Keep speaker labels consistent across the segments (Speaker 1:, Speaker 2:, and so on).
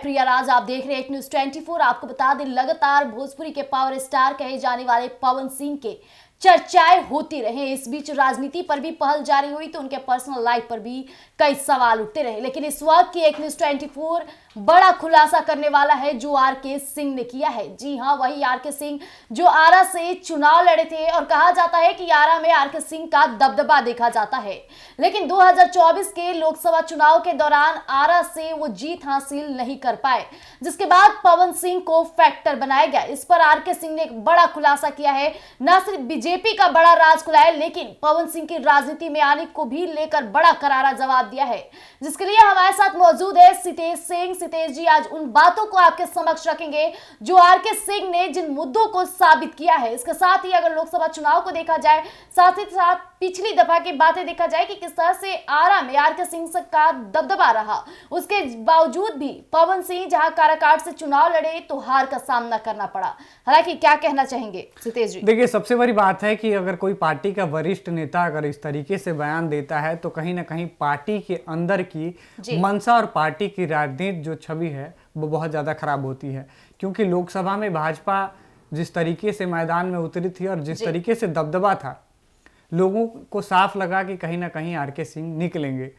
Speaker 1: प्रियाराज, आप देख रहे हैं एक न्यूज 24। आपको बता दें, लगातार भोजपुरी के पावर स्टार कहे जाने वाले पवन सिंह के चर्चाएं होती रहे। इस बीच राजनीति पर भी पहल जारी हुई तो उनके पर्सनल लाइफ पर भी कई सवाल उठते रहे। लेकिन इस वक्त की एक न्यूज 24 बड़ा खुलासा करने वाला है जो आरके सिंह ने किया है। जी हां, वही आरके सिंह जो आरा से चुनाव लड़े थे और कहा जाता है कि आरा में आरके सिंह का दबदबा देखा जाता है। लेकिन 2024 के लोकसभा चुनाव के दौरान आरा से वो जीत हासिल नहीं कर पाए, जिसके बाद पवन सिंह को फैक्टर बनाया गया। इस पर आरके सिंह ने एक बड़ा खुलासा किया है। न सिर्फ बीजेपी का बड़ा राज खुला है, लेकिन पवन सिंह की राजनीति में आने को भी लेकर बड़ा करारा जवाब दिया है, जिसके लिए हमारे साथ मौजूद है सितेश सिंह। सितेश जी, आज उन बातों को आपके समक्ष रखेंगे जो आरके सिंह ने जिन मुद्दों को साबित किया है। इसके साथ ही अगर लोकसभा चुनाव को देखा जाए, साथ ही साथ पिछली दफा की बातें देखा जाए कि किस तरह से आरा में आरके सिंह का दबदबा रहा, उसके बावजूद भी पवन सिंह जहां काराकाट से चुनाव लड़े तो हार का सामना करना पड़ा। हालांकि क्या कहना चाहेंगे सितेश जी?
Speaker 2: देखिए, सबसे बड़ी बात है कि अगर कोई पार्टी का वरिष्ठ नेता अगर इस तरीके से बयान देता है तो कहीं ना कहीं पार्टी के अंदर की मंशा और पार्टी की राजनीति जो छवि है वो बहुत ज़्यादा खराब होती है। क्योंकि लोकसभा में भाजपा जिस तरीके से मैदान में उतरी थी और जिस तरीके से दबदबा था, लोगों को साफ लगा कि कहीं ना कहीं आरके सिंह निकलेंगे।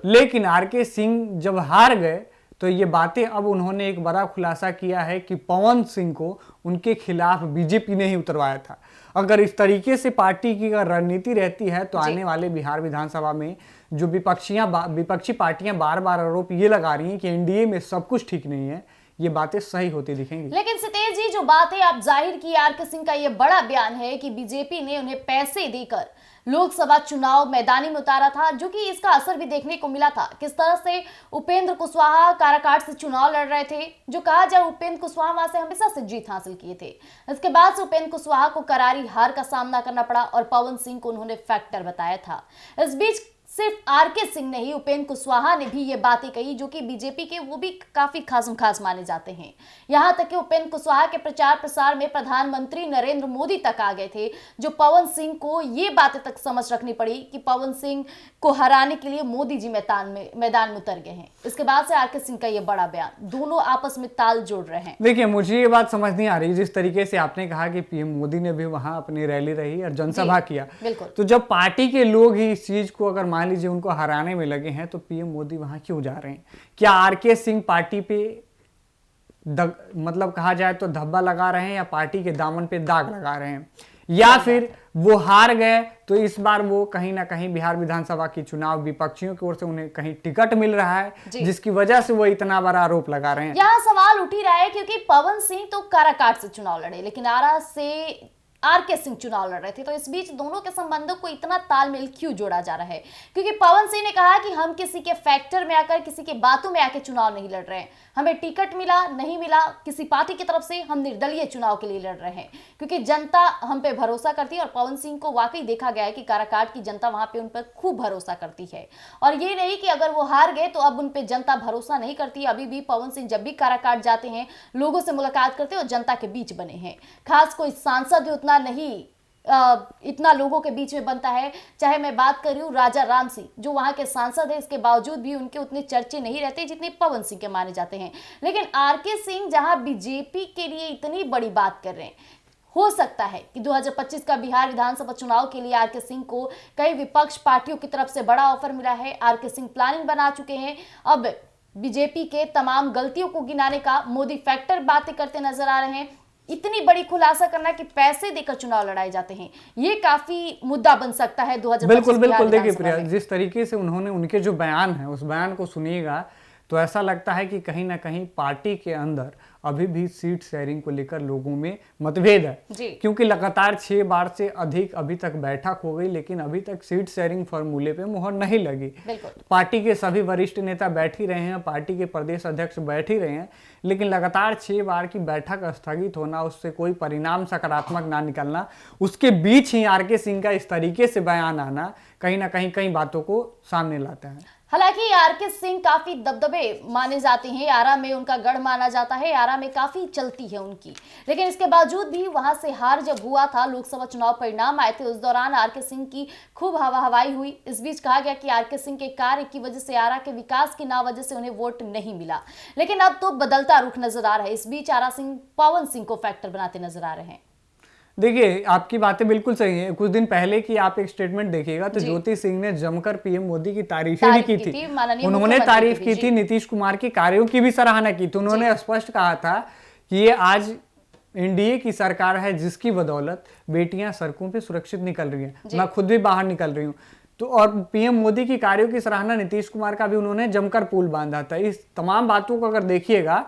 Speaker 2: लेकिन आरके सिंह जब हार गए तो ये बातें अब उन्होंने एक बड़ा खुलासा किया है कि पवन सिंह को उनके खिलाफ बीजेपी ने ही उतरवाया था। अगर इस तरीके से पार्टी की रणनीति रहती है तो आने वाले बिहार विधानसभा में जो विपक्षी पार्टियां बार बार आरोप ये लगा रही हैं कि एनडीए में सब कुछ ठीक नहीं है, ये बातें सही होती दिखेंगी।
Speaker 1: लेकिन सितेश जी, जो बातें आप जाहिर की, आरके सिंह का ये बड़ा बयान है कि बीजेपी ने उन्हें पैसे देकर लोकसभा चुनाव मैदानी में उतारा था, जो कि इसका असर भी देखने को मिला था। किस तरह से उपेंद्र कुशवाहा काराकाट से चुनाव लड़ रहे थे, जो कहा जाए उपेंद्र कुशवाहा वहां से हमेशा से जीत हासिल किए थे। इसके बाद से उपेंद्र कुशवाहा को करारी हार का सामना करना पड़ा और पवन सिंह को उन्होंने फैक्टर बताया था। इस बीच सिर्फ आरके सिंह नहीं, उपेंद्र कुशवाहा ने भी ये बातें कही जो कि बीजेपी के वो भी काफी खास माने जाते हैं। यहां तक कि उपेंद्र कुशवाहा के प्रचार प्रसार में प्रधानमंत्री नरेंद्र मोदी तक आ गए थे, जो पवन सिंह को ये बातें तक समझ रखनी पड़ी कि पवन सिंह को हराने के लिए मोदी जी मैदान में उतर गए हैं। इसके बाद से आरके सिंह का ये बड़ा बयान, दोनों आपस में ताल जोड़ रहे हैं।
Speaker 2: देखिए, मुझे ये बात समझ नहीं आ रही, जिस तरीके से आपने कहा कि पीएम मोदी ने भी वहां अपनी रैली रही और जनसभा किया, तो जब पार्टी के लोग ही इस चीज को अगर मान लीजिए उनको हराने में लगे हैं तो पीएम मोदी वहां क्यों जा रहे हैं? क्या आरके सिंह पार्टी पे मतलब कहा जाए तो धब्बा लगा रहे हैं या पार्टी के दामन पे दाग लगा रहे हैं, या फिर वो हार गए तो इस बार वो कहीं ना कहीं बिहार विधानसभा की चुनाव विपक्षियों की ओर से उन्हें कहीं टिकट मिल रहा है जिसकी वजह से वो इतना बड़ा आरोप लगा रहे हैं?
Speaker 1: यहाँ सवाल उठ ही रहा है क्योंकि पवन सिंह तो काराकाट से चुनाव लड़े, लेकिन आरा से आरके सिंह चुनाव लड़ रहे थे। तो इस बीच दोनों के संबंधों को इतना तालमेल क्यों जोड़ा जा रहा है? क्योंकि पवन सिंह ने कहा कि हम किसी के फैक्टर में आकर, किसी के बातों में आकर चुनाव नहीं लड़ रहे हैं। हमें टिकट मिला नहीं मिला किसी पार्टी की तरफ से, हम निर्दलीय चुनाव के लिए लड़ रहे हैं क्योंकि जनता हम पे भरोसा करती है। और पवन सिंह को वाकई देखा गया है कि काराकाट की जनता वहां पे उन पर खूब भरोसा करती है। और ये नहीं कि अगर वो हार गए तो अब उन पे जनता भरोसा नहीं करती। अभी भी पवन सिंह जब भी काराकाट जाते हैं, लोगों से मुलाकात करते हैं और जनता के बीच बने हैं। खास कोई सांसद उतना नहीं इतना लोगों के बीच में बनता है। चाहे मैं बात कर रही हूँ राजा राम सिंह, जो वहां के सांसद है, इसके बावजूद भी उनके उतने चर्चे नहीं रहते जितने पवन सिंह के माने जाते हैं। लेकिन आरके सिंह जहां बीजेपी के लिए इतनी बड़ी बात कर रहे हैं, हो सकता है कि 2025 का बिहार विधानसभा चुनाव के लिए आरके सिंह को कई विपक्ष पार्टियों की तरफ से बड़ा ऑफर मिला है। आरके सिंह प्लानिंग बना चुके हैं। अब बीजेपी के तमाम गलतियों को गिनाने का मोदी फैक्टर बातें करते नजर आ रहे हैं। इतनी बड़ी खुलासा करना कि पैसे देकर चुनाव लड़ाए जाते हैं, ये काफी मुद्दा बन सकता है 2025।
Speaker 2: बिल्कुल देखिए प्रिया, जिस तरीके से उन्होंने उनके जो बयान है उस बयान को सुनिएगा तो ऐसा लगता है कि कहीं ना कहीं पार्टी के अंदर अभी भी सीट शेयरिंग को लेकर लोगों में मतभेद है। क्योंकि लगातार 6 बार से अधिक अभी तक बैठक हो गई, लेकिन अभी तक सीट शेयरिंग फॉर्मूले पे मुहर नहीं लगी। पार्टी के सभी वरिष्ठ नेता बैठ ही रहे हैं, पार्टी के प्रदेश अध्यक्ष बैठ ही रहे हैं, लेकिन लगातार 6 बार की बैठक स्थगित होना, उससे कोई परिणाम सकारात्मक ना निकलना, उसके बीच ही आरके सिंह का इस तरीके से बयान आना कहीं ना कहीं कई बातों को सामने लाता है।
Speaker 1: हालांकि आरके सिंह काफी दबदबे माने जाते हैं, आरा में उनका गढ़ माना जाता है, आरा में काफी चलती है उनकी, लेकिन इसके बावजूद भी वहां से हार जब हुआ था, लोकसभा चुनाव परिणाम आए थे, उस दौरान आरके सिंह की खूब हवा हवाई हुई। इस बीच कहा गया कि आरके सिंह के कार्य की वजह से, आरा के विकास की ना वजह से उन्हें वोट नहीं मिला, लेकिन अब तो बदलता रुख नजर आ रहा है। इस बीच आरा सिंह पवन सिंह को फैक्टर बनाते नजर आ रहे हैं।
Speaker 2: देखिए, आपकी बातें बिल्कुल सही हैं। कुछ दिन पहले की आप एक स्टेटमेंट देखिएगा तो ज्योति सिंह ने जमकर पीएम मोदी की तारीफें भी की थी। उन्होंने तारीफ की थी, नीतीश कुमार के कार्यों की भी सराहना की थी। उन्होंने स्पष्ट कहा था कि ये आज एनडीए की सरकार है जिसकी बदौलत बेटियां सड़कों पे सुरक्षित निकल रही हैं, मैं खुद भी बाहर निकल रही हूँ। तो और पीएम मोदी की कार्यों की सराहना, नीतीश कुमार का भी उन्होंने जमकर पुल बांधा था। इस तमाम बातों को अगर देखिएगा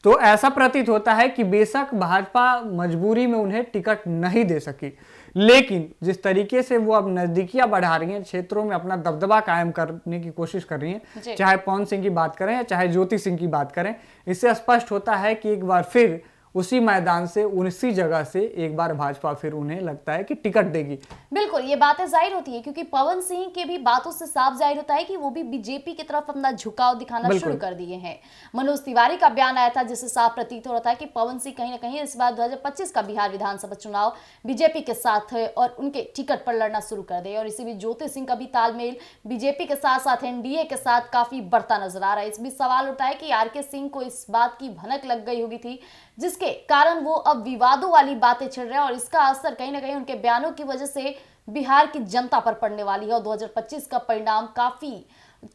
Speaker 2: तो ऐसा प्रतीत होता है कि बेशक भाजपा मजबूरी में उन्हें टिकट नहीं दे सकी, लेकिन जिस तरीके से वो अब नजदीकियां बढ़ा रही हैं, क्षेत्रों में अपना दबदबा कायम करने की कोशिश कर रही हैं, चाहे पवन सिंह की बात करें या चाहे ज्योति सिंह की बात करें, इससे स्पष्ट होता है कि एक बार फिर उसी मैदान से, उसी जगह से एक बार भाजपा फिर उन्हें लगता है कि टिकट देगी।
Speaker 1: बिल्कुल, ये बातें जाहिर होती है क्योंकि पवन सिंह के भी बातों से साफ जाहिर होता है कि वो भी बीजेपी की तरफ अपना झुकाव दिखाना शुरू कर दिए हैं। मनोज तिवारी का बयान आया था जिससे साफ प्रतीत हो रहा था कि पवन सिंह कहीं ना कहीं इस बार 2025 का बिहार विधानसभा चुनाव बीजेपी के साथ है और उनके टिकट पर लड़ना शुरू कर दे। और इसी बीच ज्योति सिंह का भी तालमेल बीजेपी के साथ साथ एनडीए के साथ काफी बढ़ता नजर आ रहा है। इस बीच सवाल उठा है कि आरके सिंह को इस बात की भनक लग गई होगी थी जिसके कारण वो अब विवादों वाली बातें छिड़ रहे हैं और इसका असर कहीं ना कहीं उनके बयानों की वजह से बिहार की जनता पर पड़ने वाली है और 2025 का परिणाम काफी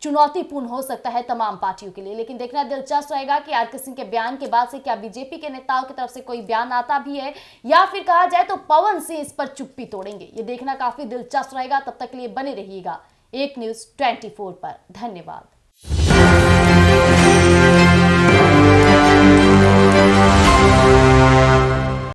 Speaker 1: चुनौतीपूर्ण हो सकता है तमाम पार्टियों के लिए। लेकिन देखना दिलचस्प रहेगा कि आरके सिंह के बयान के बाद से क्या बीजेपी के नेताओं की तरफ से कोई बयान आता भी है या फिर कहा जाए तो पवन सिंह इस पर चुप्पी तोड़ेंगे। ये देखना काफी दिलचस्प रहेगा। तब तक के लिए बने रहिएगा एक न्यूज़ 24 पर। धन्यवाद।